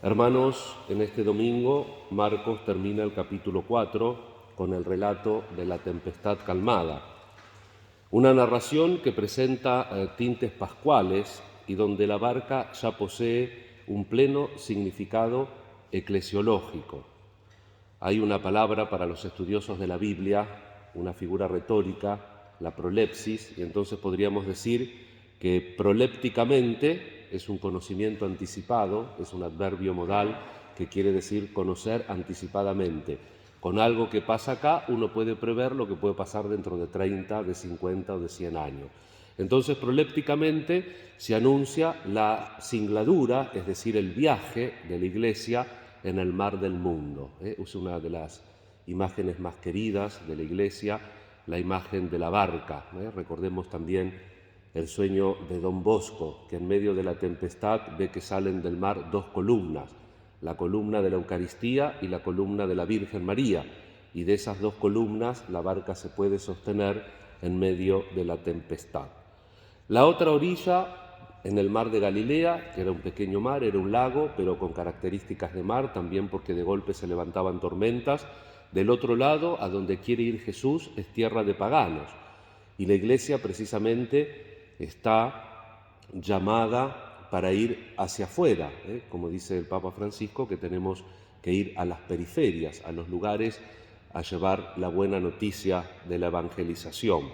Hermanos, en este domingo Marcos termina el capítulo 4 con el relato de la tempestad calmada, una narración que presenta tintes pascuales y donde la barca ya posee un pleno significado eclesiológico. Hay una palabra para los estudiosos de la Biblia, una figura retórica, la prolepsis, y entonces podríamos decir que prolépticamente es un conocimiento anticipado, es un adverbio modal que quiere decir conocer anticipadamente. Con algo que pasa acá uno puede prever lo que puede pasar dentro de 30, de 50 o de 100 años. Entonces, prolépticamente se anuncia la singladura, es decir, el viaje de la Iglesia en el mar del mundo. Es una de las imágenes más queridas de la Iglesia, la imagen de la barca. Recordemos también el sueño de Don Bosco, que en medio de la tempestad ve que salen del mar dos columnas, la columna de la Eucaristía y la columna de la Virgen María, y de esas dos columnas la barca se puede sostener en medio de la tempestad. La otra orilla, en el mar de Galilea, que era un pequeño mar, era un lago, pero con características de mar, también porque de golpe se levantaban tormentas. Del otro lado, a donde quiere ir Jesús, es tierra de paganos. Y la Iglesia precisamente está llamada para ir hacia afuera, como dice el Papa Francisco, que tenemos que ir a las periferias, a los lugares, a llevar la buena noticia de la evangelización.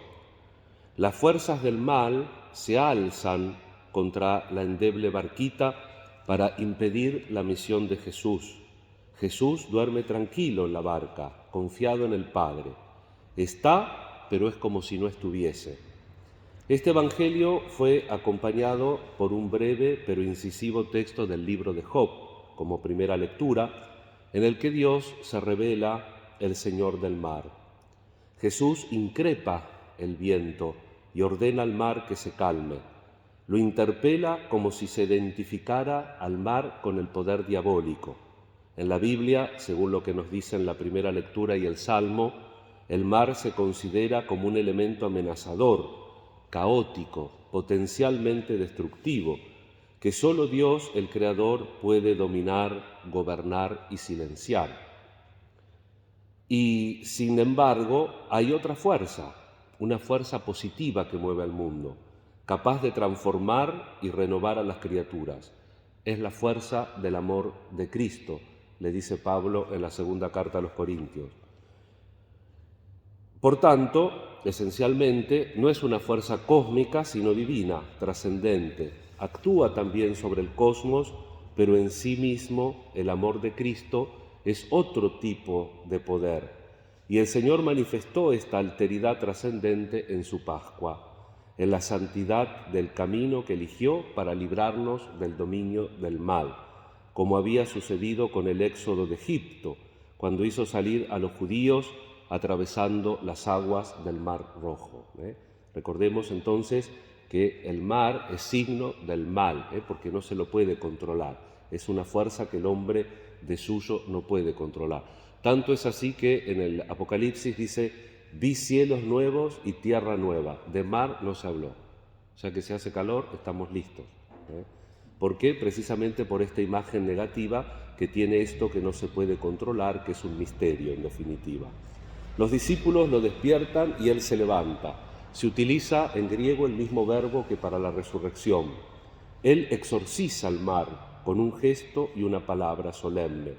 Las fuerzas del mal se alzan contra la endeble barquita para impedir la misión de Jesús. Jesús duerme tranquilo en la barca, confiado en el Padre. Está, pero es como si no estuviese. Este Evangelio fue acompañado por un breve pero incisivo texto del libro de Job, como primera lectura, en el que Dios se revela el Señor del mar. Jesús increpa el viento y ordena al mar que se calme. Lo interpela como si se identificara al mar con el poder diabólico. En la Biblia, según lo que nos dicen la primera lectura y el Salmo, el mar se considera como un elemento amenazador, caótico, potencialmente destructivo, que solo Dios, el Creador, puede dominar, gobernar y silenciar. Y, sin embargo, hay otra fuerza, una fuerza positiva que mueve al mundo, capaz de transformar y renovar a las criaturas. Es la fuerza del amor de Cristo, le dice Pablo en la segunda carta a los Corintios. Por tanto, esencialmente, no es una fuerza cósmica, sino divina, trascendente. Actúa también sobre el cosmos, pero en sí mismo el amor de Cristo es otro tipo de poder. Y el Señor manifestó esta alteridad trascendente en su Pascua, en la santidad del camino que eligió para librarnos del dominio del mal, como había sucedido con el éxodo de Egipto, cuando hizo salir a los judíos atravesando las aguas del Mar Rojo. Recordemos entonces que el mar es signo del mal, porque no se lo puede controlar. Es una fuerza que el hombre de suyo no puede controlar. Tanto es así que en el Apocalipsis dice, vi cielos nuevos y tierra nueva. De mar no se habló. Ya que se hace calor, estamos listos. ¿Por qué? Precisamente por esta imagen negativa que tiene esto que no se puede controlar, que es un misterio en definitiva. Los discípulos lo despiertan y él se levanta. Se utiliza en griego el mismo verbo que para la resurrección. Él exorciza al mar con un gesto y una palabra solemne.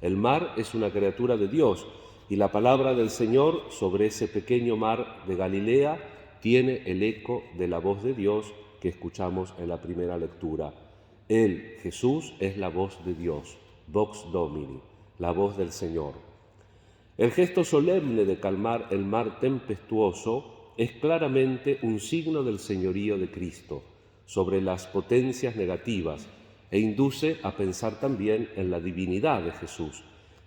El mar es una criatura de Dios y la palabra del Señor sobre ese pequeño mar de Galilea tiene el eco de la voz de Dios que escuchamos en la primera lectura. Él, Jesús, es la voz de Dios, Vox Domini, la voz del Señor. El gesto solemne de calmar el mar tempestuoso es claramente un signo del señorío de Cristo sobre las potencias negativas e induce a pensar también en la divinidad de Jesús.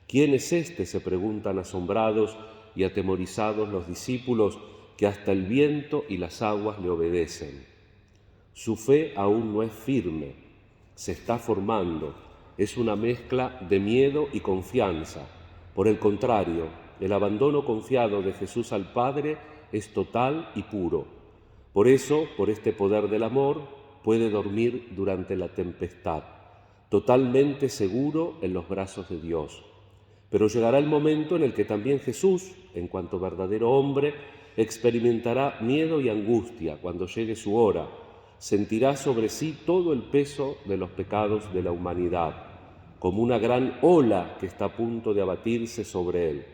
¿Quién es este?, se preguntan asombrados y atemorizados los discípulos, que hasta el viento y las aguas le obedecen. Su fe aún no es firme, se está formando, es una mezcla de miedo y confianza. Por el contrario, el abandono confiado de Jesús al Padre es total y puro. Por eso, por este poder del amor, puede dormir durante la tempestad. totalmente seguro en los brazos de Dios. Pero llegará el momento en el que también Jesús, en cuanto verdadero hombre, experimentará miedo y angustia cuando llegue su hora. Sentirá sobre sí todo el peso de los pecados de la humanidad, como una gran ola que está a punto de abatirse sobre él.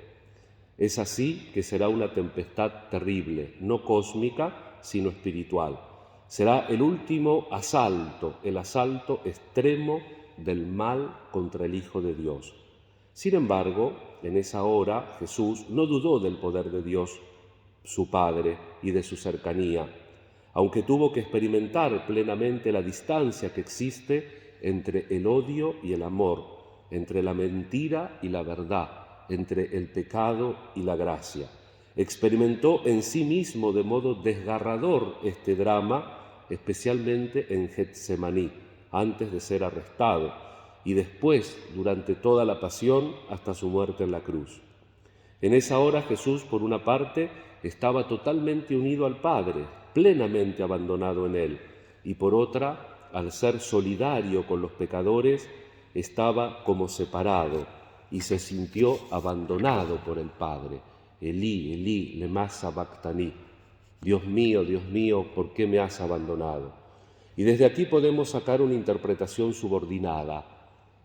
Es así que será una tempestad terrible, no cósmica, sino espiritual. Será el último asalto, el asalto extremo del mal contra el Hijo de Dios. Sin embargo, en esa hora Jesús no dudó del poder de Dios, su Padre, y de su cercanía, aunque tuvo que experimentar plenamente la distancia que existe entre el odio y el amor, entre la mentira y la verdad, entre el pecado y la gracia. Experimentó en sí mismo de modo desgarrador este drama, especialmente en Getsemaní, antes de ser arrestado, y después, durante toda la pasión, hasta su muerte en la cruz. En esa hora Jesús, por una parte, estaba totalmente unido al Padre, plenamente abandonado en Él, y por otra, al ser solidario con los pecadores, estaba como separado y se sintió abandonado por el Padre. Elí, Elí, lema sabactaní. Dios mío, ¿por qué me has abandonado? Y desde aquí podemos sacar una interpretación subordinada.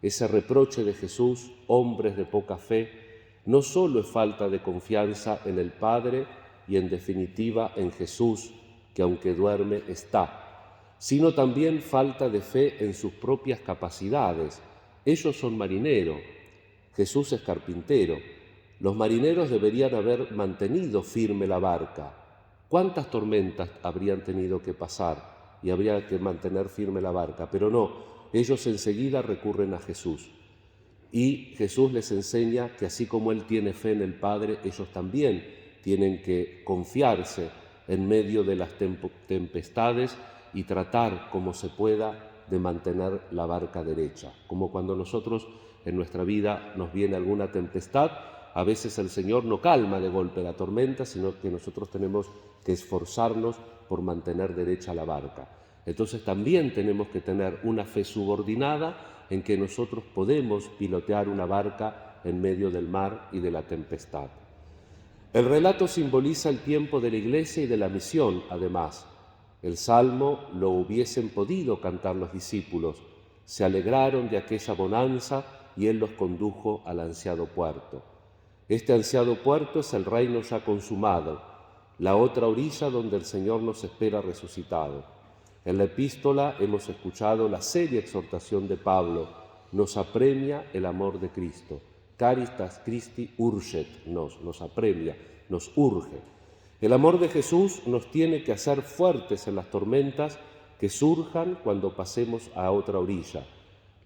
Ese reproche de Jesús, hombres de poca fe, no solo es falta de confianza en el Padre y en definitiva en Jesús, que aunque duerme está, sino también falta de fe en sus propias capacidades. Ellos son marineros, Jesús es carpintero. Los marineros deberían haber mantenido firme la barca. ¿Cuántas tormentas habrían tenido que pasar y habría que mantener firme la barca? Pero no, ellos enseguida recurren a Jesús. Y Jesús les enseña que así como Él tiene fe en el Padre, ellos también tienen que confiarse en medio de las tempestades y tratar como se pueda de mantener la barca derecha. Como cuando nosotros en nuestra vida nos viene alguna tempestad, a veces el Señor no calma de golpe la tormenta, sino que nosotros tenemos que esforzarnos por mantener derecha la barca. Entonces también tenemos que tener una fe subordinada en que nosotros podemos pilotear una barca en medio del mar y de la tempestad. El relato simboliza el tiempo de la Iglesia y de la misión, además. El Salmo lo hubiesen podido cantar los discípulos. Se alegraron de aquella bonanza y Él los condujo al ansiado puerto. Este ansiado puerto es el reino ya consumado, la otra orilla donde el Señor nos espera resucitado. En la epístola hemos escuchado la seria exhortación de Pablo, nos apremia el amor de Cristo. Caritas Christi urget nos apremia, nos urge. El amor de Jesús nos tiene que hacer fuertes en las tormentas que surjan cuando pasemos a otra orilla.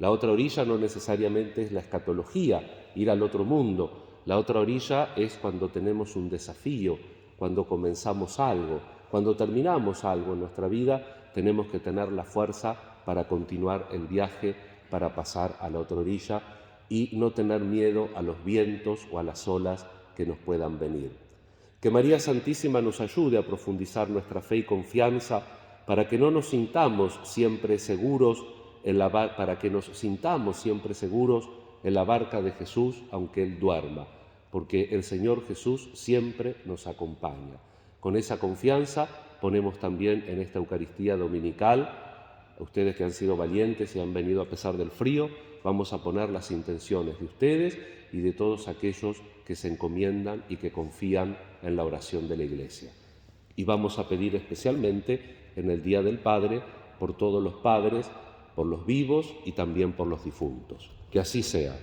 La otra orilla no necesariamente es la escatología, ir al otro mundo. La otra orilla es cuando tenemos un desafío, cuando comenzamos algo, cuando terminamos algo en nuestra vida, tenemos que tener la fuerza para continuar el viaje, para pasar a la otra orilla y no tener miedo a los vientos o a las olas que nos puedan venir. Que María Santísima nos ayude a profundizar nuestra fe y confianza para que nos sintamos siempre seguros en la barca de Jesús, aunque Él duerma, porque el Señor Jesús siempre nos acompaña. Con esa confianza ponemos también en esta Eucaristía dominical, a ustedes que han sido valientes y han venido a pesar del frío, vamos a poner las intenciones de ustedes y de todos aquellos que se encomiendan y que confían en la oración de la Iglesia. Y vamos a pedir especialmente en el Día del Padre por todos los padres, por los vivos y también por los difuntos. Que así sea.